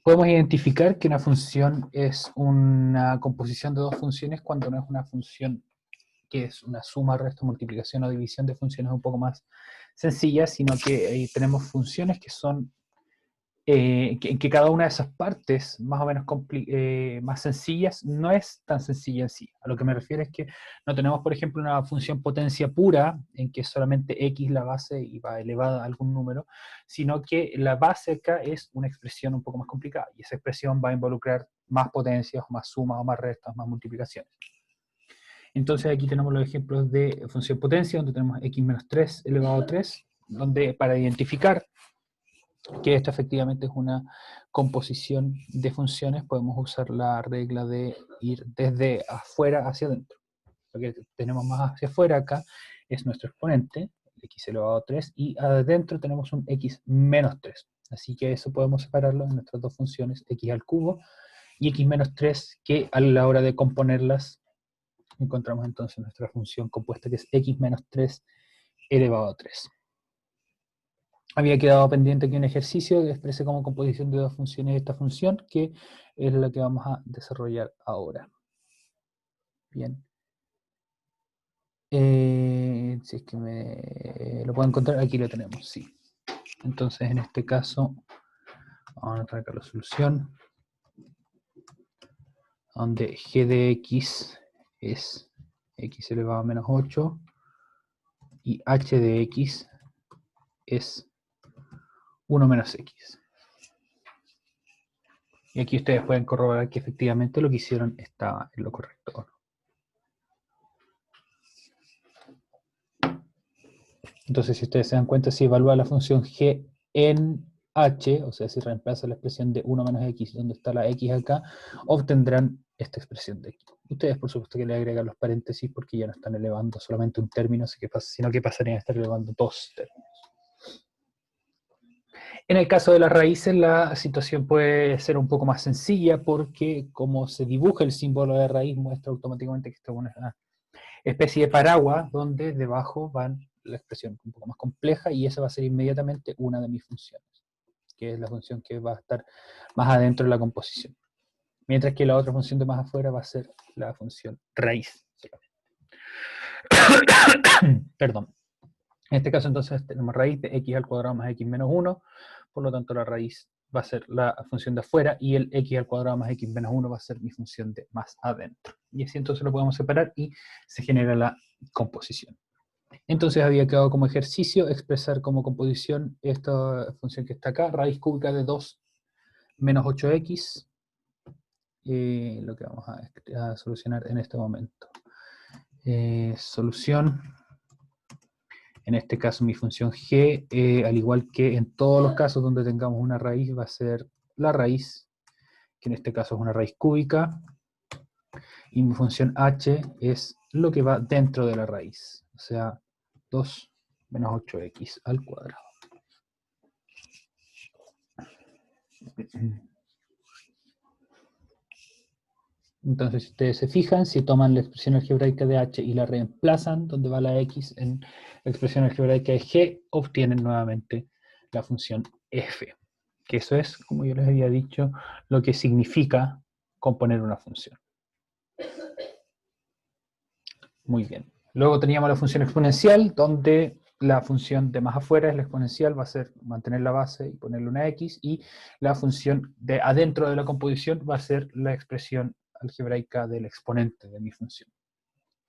Podemos identificar que una función es una composición de dos funciones cuando no es una función que es una suma, resto, multiplicación o división de funciones un poco más sencillas, sino que tenemos funciones que son que cada una de esas partes más o menos más sencillas no es tan sencilla en sí. A lo que me refiero es que no tenemos, por ejemplo, una función potencia pura en que es solamente x la base y va elevada a algún número, sino que la base acá es una expresión un poco más complicada y esa expresión va a involucrar más potencias, o más sumas, o más restas, más multiplicaciones. Entonces aquí tenemos los ejemplos de función potencia, donde tenemos x menos 3 elevado a 3, donde para identificar que esto efectivamente es una composición de funciones, podemos usar la regla de ir desde afuera hacia adentro. Lo que tenemos más hacia afuera acá es nuestro exponente, x elevado a 3, y adentro tenemos un x menos 3. Así que eso podemos separarlo en nuestras dos funciones, x al cubo y x menos 3, que a la hora de componerlas encontramos entonces nuestra función compuesta, que es x menos 3 elevado a 3. Había quedado pendiente aquí un ejercicio que exprese como composición de dos funciones esta función, que es la que vamos a desarrollar ahora. Bien. Si es que lo puedo encontrar, aquí lo tenemos, sí. Entonces, en este caso, vamos a traer acá la solución, donde g de x es x elevado a menos 8, y h de x es 1 menos x. Y aquí ustedes pueden corroborar que efectivamente lo que hicieron estaba en lo correcto. Entonces, si ustedes se dan cuenta, si evalúa la función g en h, o sea, si reemplaza la expresión de 1 menos x, donde está la x acá, obtendrán esta expresión de aquí. Ustedes, por supuesto, que le agregan los paréntesis porque ya no están elevando solamente un término, sino que pasarían a estar elevando dos términos. En el caso de las raíces, la situación puede ser un poco más sencilla porque como se dibuja el símbolo de raíz, muestra automáticamente que esto es una especie de paraguas donde debajo van la expresión un poco más compleja y esa va a ser inmediatamente una de mis funciones, que es la función que va a estar más adentro de la composición. Mientras que la otra función de más afuera va a ser la función raíz. Perdón. En este caso entonces tenemos raíz de x al cuadrado más x menos 1, por lo tanto la raíz va a ser la función de afuera y el x al cuadrado más x menos 1 va a ser mi función de más adentro. Y así entonces lo podemos separar y se genera la composición. Entonces había quedado como ejercicio expresar como composición esta función que está acá, raíz cúbica de 2 menos 8x, lo que vamos a solucionar en este momento. Solución. En este caso mi función g, al igual que en todos los casos donde tengamos una raíz, va a ser la raíz, que en este caso es una raíz cúbica, y mi función h es lo que va dentro de la raíz, o sea, 2 menos 8x al cuadrado. Entonces, si ustedes se fijan, si toman la expresión algebraica de h y la reemplazan donde va la x en la expresión algebraica de g, obtienen nuevamente la función f, que eso es, como yo les había dicho, lo que significa componer una función. Muy bien. Luego teníamos la función exponencial, donde la función de más afuera es la exponencial, va a ser mantener la base y ponerle una x, y la función de adentro de la composición va a ser la expresión algebraica del exponente de mi función.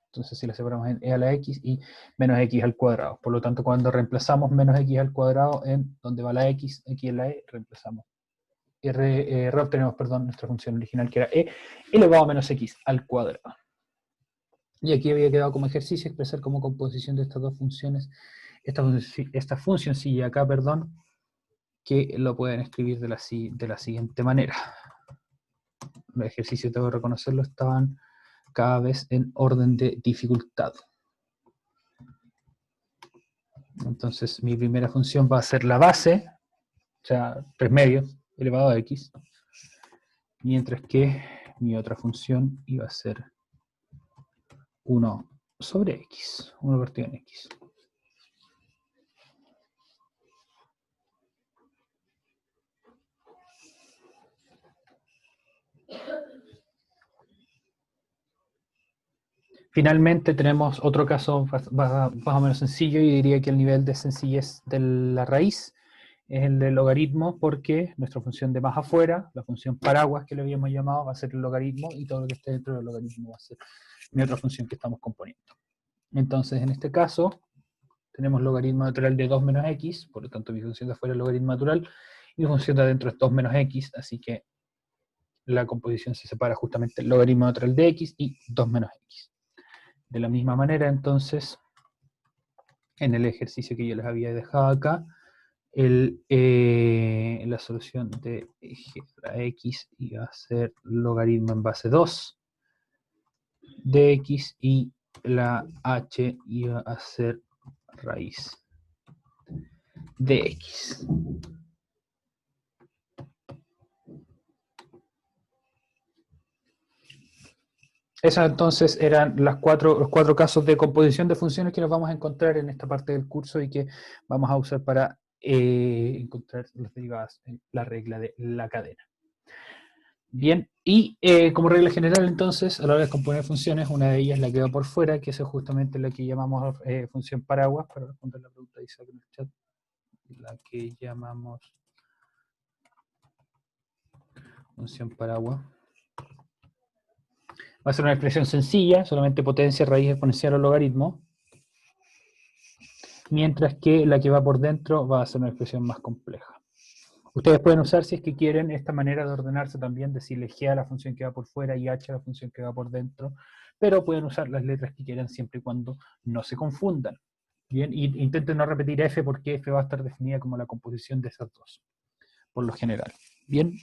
Entonces si la separamos en e a la x y menos x al cuadrado. Por lo tanto, cuando reemplazamos menos x al cuadrado en donde va la x en la e, reemplazamos. Reobtenemos, perdón, nuestra función original que era e elevado a menos x al cuadrado. Y aquí había quedado como ejercicio expresar como composición de estas dos funciones, esta funcioncilla acá, perdón, que lo pueden escribir de la siguiente manera. Los ejercicios, tengo que reconocerlo, estaban cada vez en orden de dificultad. Entonces mi primera función va a ser la base, o sea, 3 medios elevado a x, mientras que mi otra función iba a ser 1 sobre x, 1 partido en x. Finalmente tenemos otro caso más o menos sencillo, y diría que el nivel de sencillez de la raíz es el del logaritmo, porque nuestra función de más afuera, la función paraguas que le habíamos llamado, va a ser el logaritmo, y todo lo que esté dentro del logaritmo va a ser mi otra función que estamos componiendo. Entonces, en este caso, tenemos logaritmo natural de 2 menos x, por lo tanto mi función de afuera es logaritmo natural, y mi función de adentro es 2 menos x, así que la composición se separa justamente el logaritmo natural de x y 2 menos x. De la misma manera, entonces, en el ejercicio que yo les había dejado acá, la solución de g a la x iba a ser logaritmo en base 2 de x, y la h iba a ser raíz de x. Esos entonces eran los cuatro casos de composición de funciones que nos vamos a encontrar en esta parte del curso y que vamos a usar para encontrar las derivadas en la regla de la cadena. Bien, y como regla general entonces, a la hora de componer funciones, una de ellas la que va por fuera, que es justamente la que llamamos función paraguas, para responder la pregunta de Isaac en el chat, la que llamamos función paraguas. Va a ser una expresión sencilla, solamente potencia, raíz exponencial o logaritmo, mientras que la que va por dentro va a ser una expresión más compleja. Ustedes pueden usar, si es que quieren, esta manera de ordenarse también, decirle g a la función que va por fuera y h a la función que va por dentro, pero pueden usar las letras que quieran siempre y cuando no se confundan. Bien, y intenten no repetir f, porque f va a estar definida como la composición de esas dos, por lo general. Bien.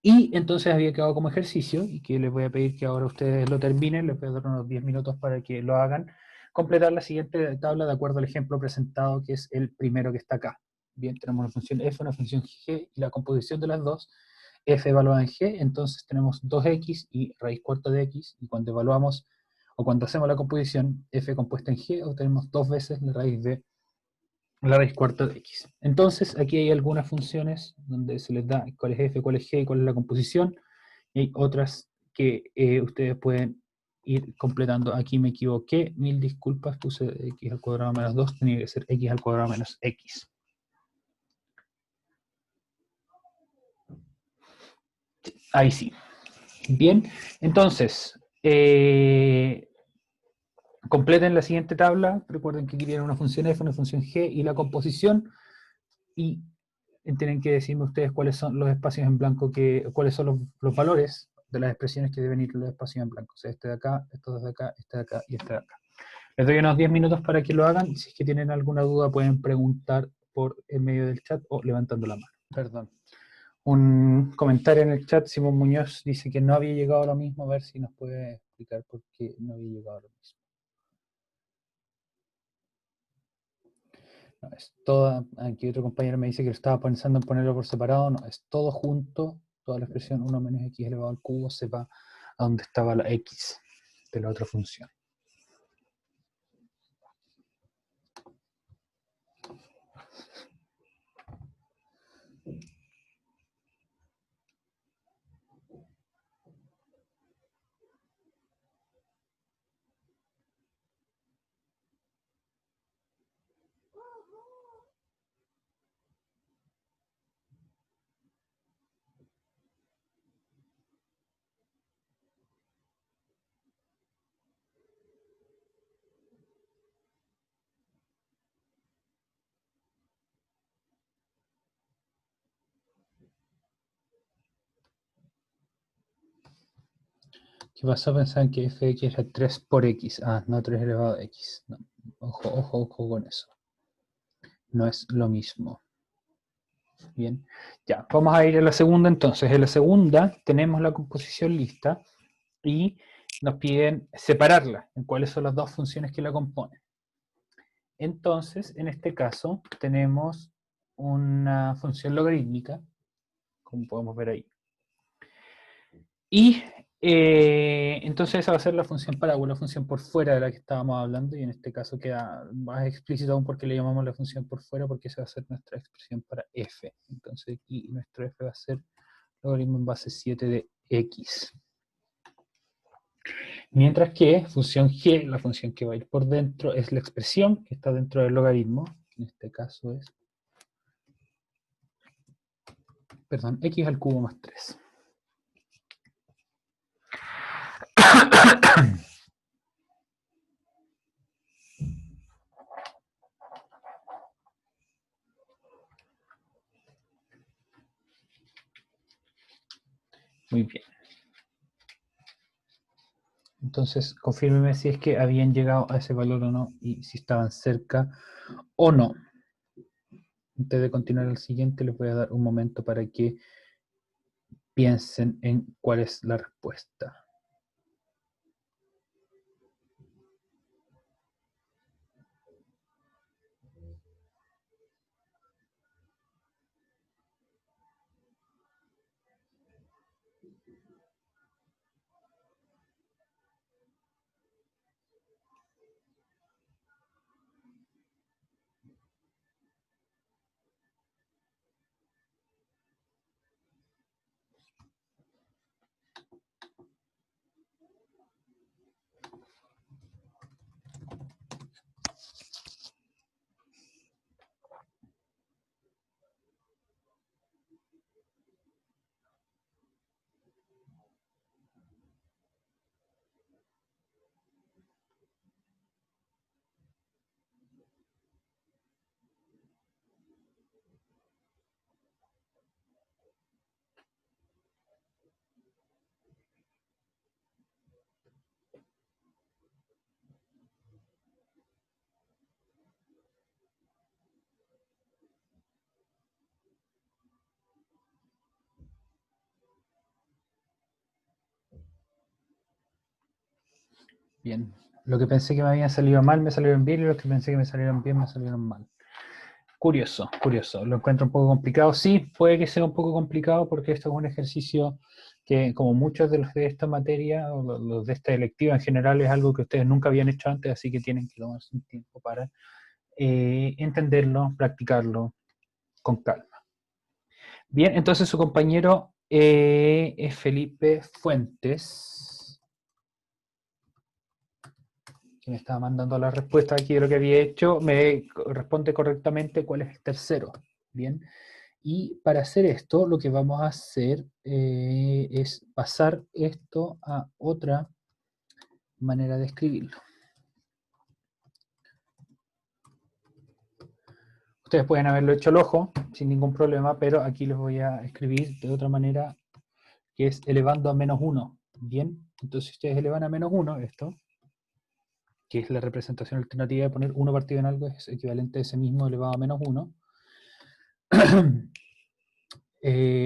Y entonces había quedado como ejercicio, y que les voy a pedir que ahora ustedes lo terminen, les voy a dar unos 10 minutos para que lo hagan, completar la siguiente tabla de acuerdo al ejemplo presentado, que es el primero que está acá. Bien, tenemos una función f, una función g, y la composición de las dos, f evaluada en g, entonces tenemos 2x y raíz cuarta de x, y cuando evaluamos, o cuando hacemos la composición, f compuesta en g, obtenemos 2 veces la raíz cuarta de x. Entonces, aquí hay algunas funciones donde se les da cuál es f, cuál es g y cuál es la composición, y hay otras que ustedes pueden ir completando. Aquí me equivoqué, mil disculpas, puse x al cuadrado menos 2, tenía que ser x al cuadrado menos x. Ahí sí. Bien, entonces, completen la siguiente tabla. Recuerden que aquí tienen una función f, una función g y la composición, y tienen que decirme ustedes cuáles son los espacios en blanco, cuáles son los valores de las expresiones que deben ir en los espacios en blanco. O sea, este de acá, estos de acá, este de acá y este de acá. Les doy unos 10 minutos para que lo hagan. Si es que tienen alguna duda, pueden preguntar por en medio del chat o levantando la mano. Perdón. Un comentario en el chat, Simón Muñoz dice que no había llegado a lo mismo. A ver si nos puede explicar por qué no había llegado a lo mismo. No, es toda, aquí otro compañero me dice que lo estaba pensando en ponerlo por separado. No, es todo junto, toda la expresión 1 menos x elevado al cubo se va a donde estaba la x de la otra función. ¿Qué pasó? Pensaban que f de x era 3 por x. Ah, no 3 elevado a x. No. Ojo, ojo, ojo con eso. No es lo mismo. Bien, ya, vamos a ir a la segunda entonces. En la segunda tenemos la composición lista y nos piden separarla en cuáles son las dos funciones que la componen. Entonces, en este caso, tenemos una función logarítmica, como podemos ver ahí. Y entonces esa va a ser la función parábola, la función por fuera de la que estábamos hablando, y en este caso queda más explícito aún porque le llamamos la función por fuera, porque esa va a ser nuestra expresión para f. Entonces aquí nuestro f va a ser logaritmo en base 7 de x. Mientras que función g, la función que va a ir por dentro, es la expresión que está dentro del logaritmo. En este caso es, perdón, x al cubo más 3. Muy bien. Entonces, confírmeme si es que habían llegado a ese valor o no y si estaban cerca o no. Antes de continuar al siguiente, les voy a dar un momento para que piensen en cuál es la respuesta. Bien, lo que pensé que me habían salido mal me salieron bien y los que pensé que me salieron bien me salieron mal. Curioso, curioso. Lo encuentro un poco complicado. Sí, puede que sea un poco complicado porque esto es un ejercicio que, como muchos de los de esta materia, o los de esta electiva en general, es algo que ustedes nunca habían hecho antes, así que tienen que tomarse un tiempo para entenderlo, practicarlo con calma. Bien, entonces su compañero es Felipe Fuentes, que me estaba mandando la respuesta aquí de lo que había hecho. Me responde correctamente cuál es el tercero. Bien. Y para hacer esto, lo que vamos a hacer es pasar esto a otra manera de escribirlo. Ustedes pueden haberlo hecho al ojo, sin ningún problema, pero aquí les voy a escribir de otra manera, que es elevando a menos 1. Bien, entonces ustedes elevan a menos 1 esto, que es la representación alternativa de poner 1 partido en algo, es equivalente a ese mismo elevado a menos 1.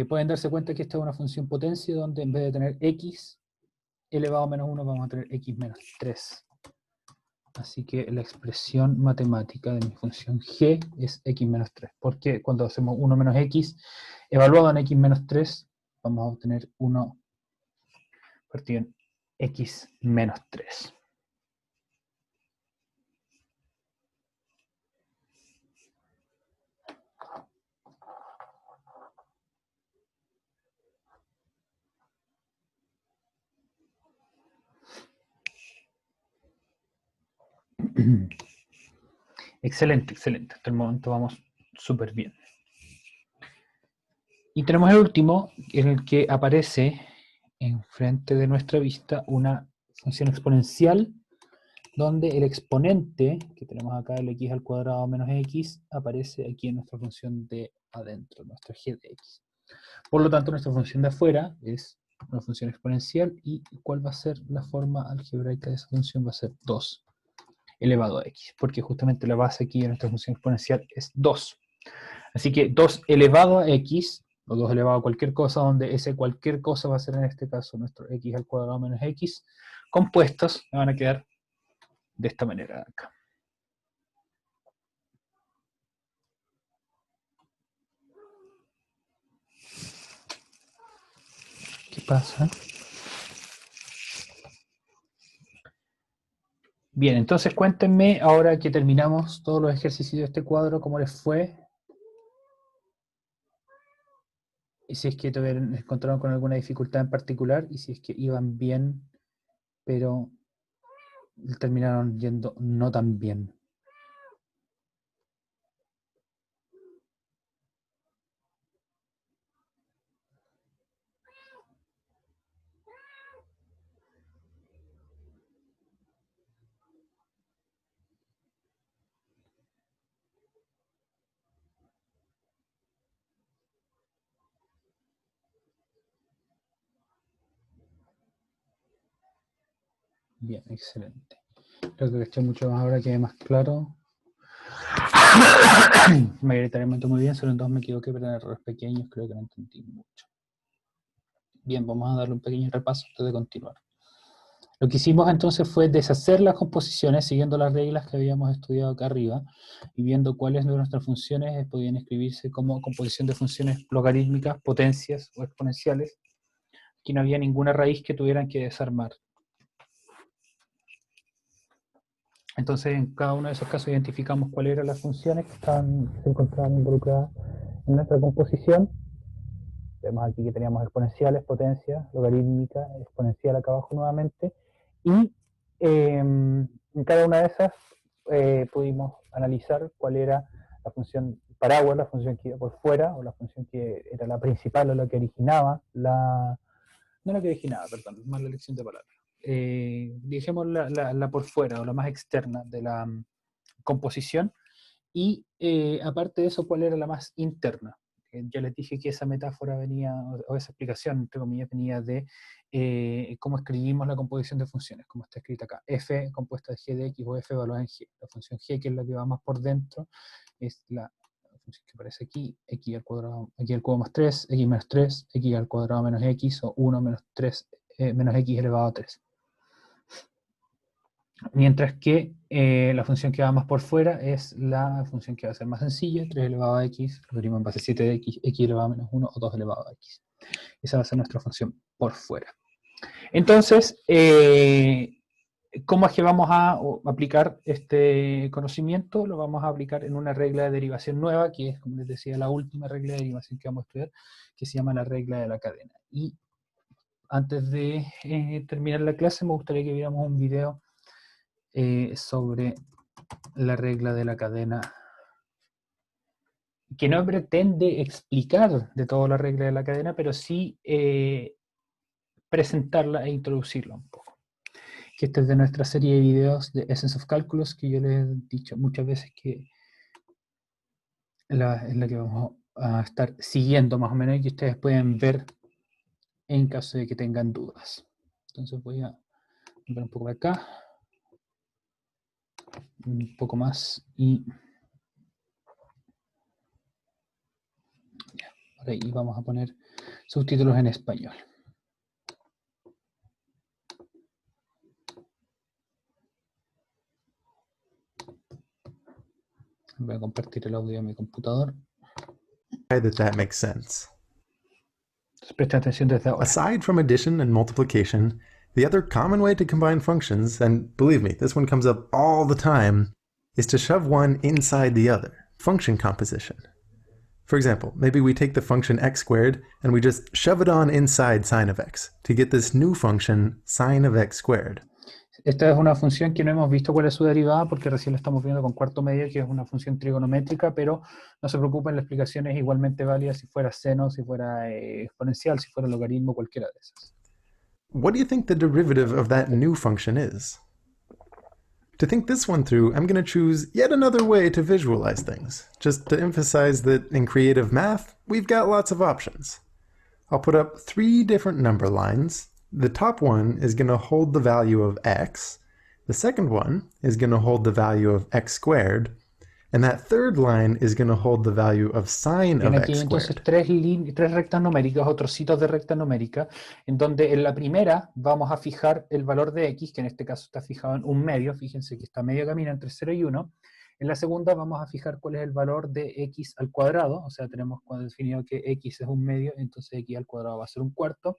Pueden darse cuenta que esta es una función potencia donde en vez de tener x elevado a menos 1 vamos a tener x menos 3. Así que la expresión matemática de mi función g es x menos 3. Porque cuando hacemos 1 menos x evaluado en x menos 3, vamos a obtener 1 partido en x menos 3. Excelente, excelente. Hasta el momento vamos súper bien. Y tenemos el último, en el que aparece enfrente de nuestra vista una función exponencial, donde el exponente, que tenemos acá, el x al cuadrado menos x, aparece aquí en nuestra función de adentro, nuestra g de x. Por lo tanto, nuestra función de afuera es una función exponencial, y ¿cuál va a ser la forma algebraica de esa función? Va a ser 2 elevado a x, porque justamente la base aquí de nuestra función exponencial es 2. Así que 2 elevado a x, o 2 elevado a cualquier cosa, donde ese cualquier cosa va a ser en este caso nuestro x al cuadrado menos x, compuestos, me van a quedar de esta manera acá. ¿Qué pasa? Bien, entonces cuéntenme, ahora que terminamos todos los ejercicios de este cuadro, cómo les fue, y si es que todavía encontraron con alguna dificultad en particular, y si es que iban bien pero terminaron yendo no tan bien. Bien, excelente. Creo que estoy mucho más ahora, quede más claro. Mayoritariamente muy bien, solo en dos me equivoqué, pero en errores pequeños creo que no entendí mucho. Bien, vamos a darle un pequeño repaso antes de continuar. Lo que hicimos entonces fue deshacer las composiciones siguiendo las reglas que habíamos estudiado acá arriba y viendo cuáles de nuestras funciones podían escribirse como composición de funciones logarítmicas, potencias o exponenciales. Aquí no había ninguna raíz que tuvieran que desarmar. Entonces, en cada uno de esos casos identificamos cuáles eran las funciones que se encontraban involucradas en nuestra composición. Vemos aquí que teníamos exponenciales, potencia, logarítmica, exponencial acá abajo nuevamente. Y en cada una de esas pudimos analizar cuál era la función paraguas, la función que iba por fuera, o la función que era la principal o la que originaba la... No la que originaba, perdón, más la elección de palabras. Dijimos la por fuera o la más externa de la composición y aparte de eso, ¿cuál era la más interna? Ya les dije que esa metáfora venía, o esa explicación, entre comillas, venía de cómo escribimos la composición de funciones, como está escrita acá. F compuesta de g de x o f evaluada en g. La función g, que es la que va más por dentro, es la función que aparece aquí, x al cuadrado, x al cubo más 3, x menos 3, x al cuadrado menos x, o 1 menos 3, menos x elevado a 3. Mientras que la función que va más por fuera es la función que va a ser más sencilla, 3 elevado a x, logaritmo en base 7 de x, x elevado a menos 1 o 2 elevado a x. Esa va a ser nuestra función por fuera. Entonces, ¿cómo es que vamos a aplicar este conocimiento? Lo vamos a aplicar en una regla de derivación nueva, que es, como les decía, la última regla de derivación que vamos a estudiar, que se llama la regla de la cadena. Y antes de terminar la clase, me gustaría que viéramos un video sobre la regla de la cadena, que no pretende explicar de todo la regla de la cadena, pero sí presentarla e introducirla un poco. Que esta es de nuestra serie de videos de Essence of Calculus, que yo les he dicho muchas veces que es la que vamos a estar siguiendo más o menos y que ustedes pueden ver en caso de que tengan dudas. Entonces voy a ver un poco de acá, un poco más y por ahí vamos a poner subtítulos en español. Voy a compartir el audio de mi computador. That makes sense. Presta atención desde ahora. Aside from addition and multiplication, the other common way to combine functions, and believe me, this one comes up all the time, is to shove one inside the other, function composition. For example, maybe we take the function x squared and we just shove it on inside sine of x to get this new function sine of x squared. Esta es una función que no hemos visto cuál es su derivada porque recién la estamos viendo con cuarto medio, que es una función trigonométrica, pero no se preocupen, la explicación es igualmente válida si fuera seno, si fuera exponencial, si fuera logaritmo, cualquiera de esas. What do you think the derivative of that new function is? To think this one through, I'm going to choose yet another way to visualize things, just to emphasize that in creative math, we've got lots of options. I'll put up 3 different number lines. The top one is going to hold the value of x, the second one is going to hold the value of x squared, and that third line is going to hold the value of sine of Tiene aquí x entonces squared. tres rectas numéricas o trocitos de recta numérica, en donde en la primera vamos a fijar el valor de x, que en este caso está fijado en un medio, fíjense que está medio camino entre 0 y 1. En la segunda vamos a fijar cuál es el valor de x al cuadrado, o sea, tenemos definido que x es un medio, entonces x al cuadrado va a ser un cuarto.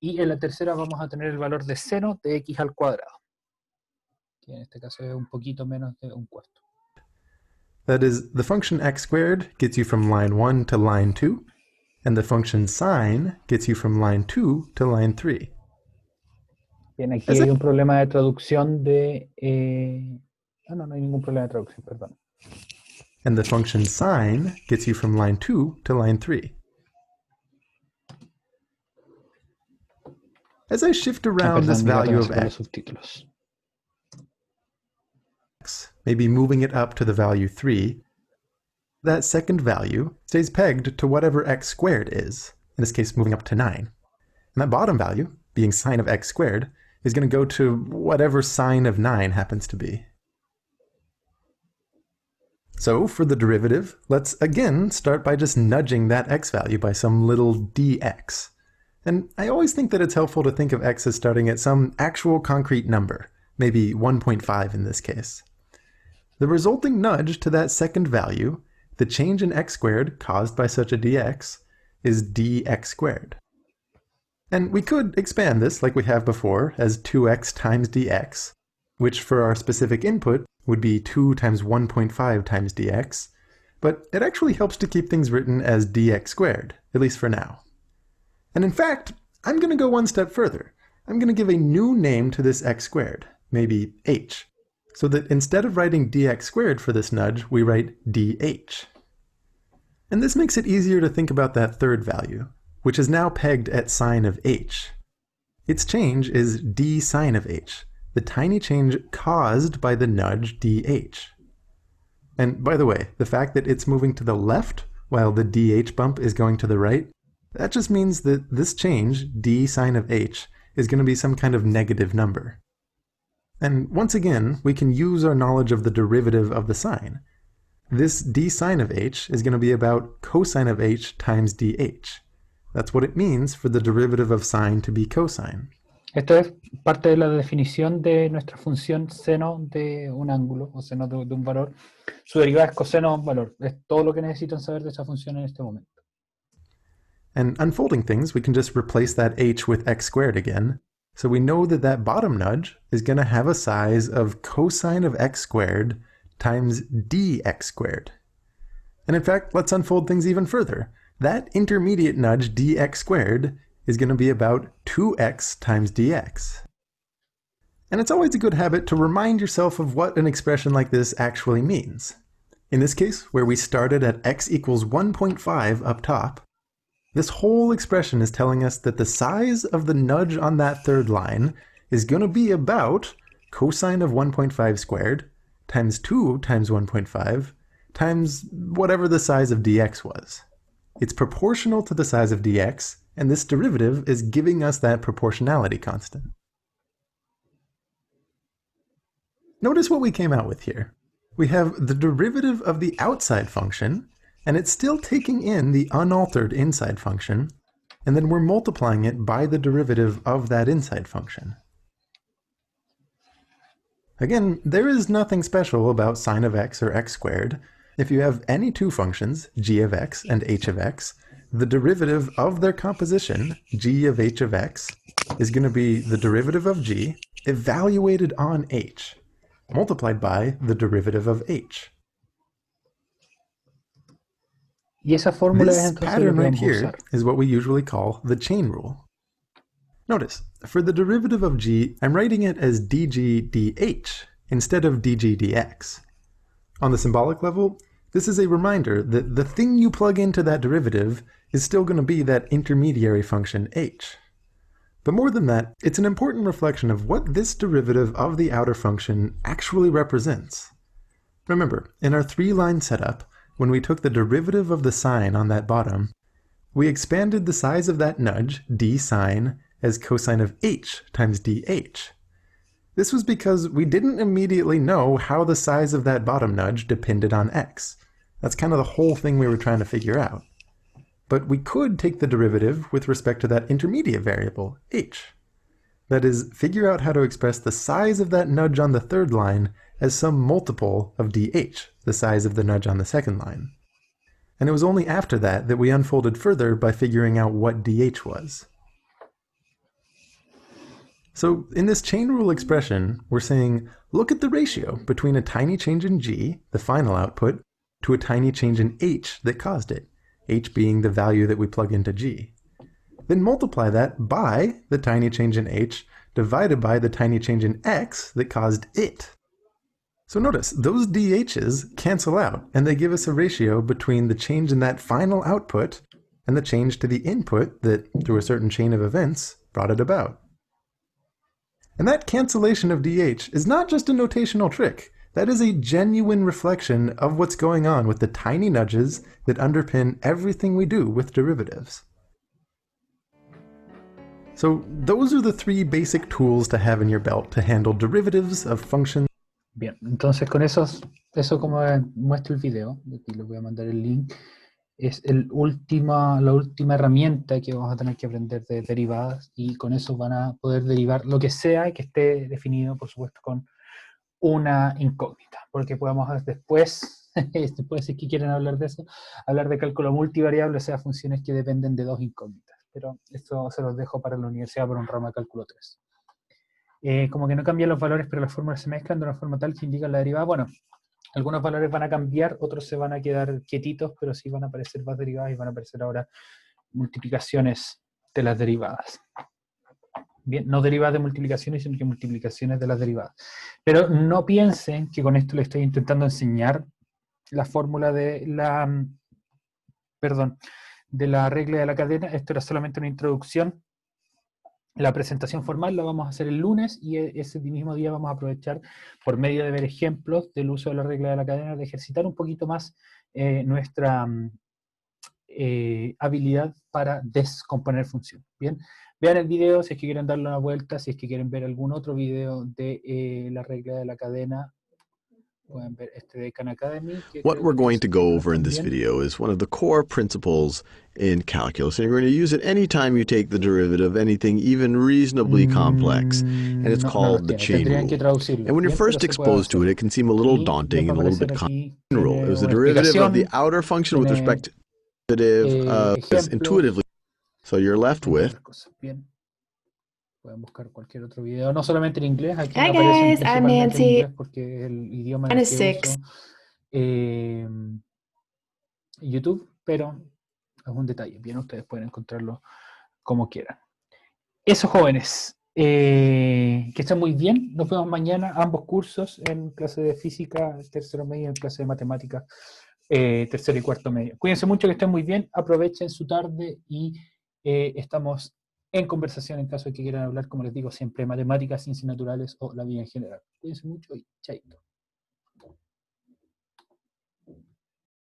Y en la tercera vamos a tener el valor de seno de x al cuadrado, que en este caso es un poquito menos de un cuarto. That is, the function x squared gets you from line 1 to line 2, and the function sine gets you from line 2 to line 3. Bien, aquí hay un problema de traducción de... no hay ningún problema de traducción, perdón. And the function sine gets you from line 2 to line 3. As I shift around this value of x, maybe moving it up to the value 3, that second value stays pegged to whatever x squared is, in this case moving up to 9. And that bottom value, being sine of x squared, is going to go to whatever sine of 9 happens to be. So for the derivative, let's again start by just nudging that x value by some little dx. And I always think that it's helpful to think of x as starting at some actual concrete number, maybe 1.5 in this case. The resulting nudge to that second value, the change in x squared caused by such a dx, is dx squared. And we could expand this like we have before as 2x times dx, which for our specific input would be 2 times 1.5 times dx, but it actually helps to keep things written as dx squared, at least for now. And in fact, I'm going to go one step further. I'm going to give a new name to this x squared, maybe h, so that instead of writing dx squared for this nudge, we write dh. And this makes it easier to think about that third value, which is now pegged at sine of h. Its change is d sine of h, the tiny change caused by the nudge dh. And by the way, the fact that it's moving to the left while the dh bump is going to the right, that just means that this change, d sine of h, is going to be some kind of negative number. And once again, we can use our knowledge of the derivative of the sine. This d sine of h is going to be about cosine of h times dh. That's what it means for the derivative of sine to be cosine. Esto es parte de la definición de nuestra función seno de un ángulo, o seno de un valor. Su derivada es coseno de un valor. Es todo lo que necesitan saber de esta función en este momento. And unfolding things, we can just replace that h with x squared again. So we know that that bottom nudge is going to have a size of cosine of x squared times dx squared. And in fact, let's unfold things even further. That intermediate nudge dx squared is going to be about 2x times dx. And it's always a good habit to remind yourself of what an expression like this actually means. In this case, where we started at x equals 1.5 up top, this whole expression is telling us that the size of the nudge on that third line is going to be about cosine of 1.5 squared times 2 times 1.5 times whatever the size of dx was. It's proportional to the size of dx, and this derivative is giving us that proportionality constant. Notice what we came out with here. We have the derivative of the outside function, and it's still taking in the unaltered inside function, and then we're multiplying it by the derivative of that inside function. Again, there is nothing special about sine of x or x squared. If you have any two functions, g of x and h of x, the derivative of their composition, g of h of x, is going to be the derivative of g evaluated on h, multiplied by the derivative of h. Y esa fórmula This pattern right here is what we usually call the chain rule. Notice, for the derivative of g, I'm writing it as dg dh instead of dg dx. On the symbolic level, this is a reminder that the thing you plug into that derivative is still going to be that intermediary function h. But more than that, it's an important reflection of what this derivative of the outer function actually represents. Remember, in our three-line setup, when we took the derivative of the sine on that bottom, we expanded the size of that nudge, d sine, as cosine of h times dh. This was because we didn't immediately know how the size of that bottom nudge depended on x. That's kind of the whole thing we were trying to figure out. But we could take the derivative with respect to that intermediate variable, h. That is, figure out how to express the size of that nudge on the third line as some multiple of dh, the size of the nudge on the second line. And it was only after that that we unfolded further by figuring out what dh was. So in this chain rule expression, we're saying, look at the ratio between a tiny change in g, the final output, to a tiny change in h that caused it, h being the value that we plug into g. then multiply that by the tiny change in h divided by the tiny change in x that caused it. So notice, those DH's cancel out, and they give us a ratio between the change in that final output and the change to the input that, through a certain chain of events, brought it about. And that cancellation of DH is not just a notational trick. That is a genuine reflection of what's going on with the tiny nudges that underpin everything we do with derivatives. So those are the three basic tools to have in your belt to handle derivatives of functions. Bien, entonces con eso como muestra el video, aquí les voy a mandar el link, es la última herramienta que vamos a tener que aprender de derivadas, y con eso van a poder derivar lo que sea que esté definido, por supuesto, con una incógnita, porque podemos después, si quieren hablar de eso, hablar de cálculo multivariable, o sea, funciones que dependen de dos incógnitas, pero esto se los dejo para la universidad por un ramo de cálculo 3. Como que no cambian los valores, pero las fórmulas se mezclan de una forma tal que indican la derivada. Bueno, algunos valores van a cambiar, otros se van a quedar quietitos, pero sí van a aparecer más derivadas y van a aparecer ahora multiplicaciones de las derivadas. Bien, no derivadas de multiplicaciones, sino que multiplicaciones de las derivadas. Pero no piensen que con esto les estoy intentando enseñar la fórmula de la, de la regla de la cadena. Esto era solamente una introducción. La presentación formal la vamos a hacer el lunes, y ese mismo día vamos a aprovechar, por medio de ver ejemplos del uso de la regla de la cadena, de ejercitar un poquito más nuestra habilidad para descomponer funciones. Bien, vean el video si es que quieren darle una vuelta, si es que quieren ver algún otro video de la regla de la cadena. Pueden ver este de Khan Academy. What we're going to go over in this video is one of the core principles in calculus, and you're going to use it anytime you take the derivative of anything even reasonably complex, and it's called the chain rule. And when you're first exposed to it, it can seem a little daunting and a little bit chain rule. It was the derivative of the outer function with respect to the derivative intuitively. So you're left with... Pueden buscar cualquier otro video, no solamente en inglés. Aquí Hi no aparecen guys, I'm principalmente en Nancy. inglés porque es el idioma en el que Six. uso YouTube, pero es un detalle. Bien, ustedes pueden encontrarlo como quieran. Eso, jóvenes, que estén muy bien. Nos vemos mañana, ambos cursos, en clase de física, tercero medio, en clase de matemática, tercero y cuarto medio. Cuídense mucho, que estén muy bien, aprovechen su tarde y estamos en conversación en caso de que quieran hablar, como les digo siempre, matemáticas, ciencias naturales o la vida en general. Cuídense mucho y chaito.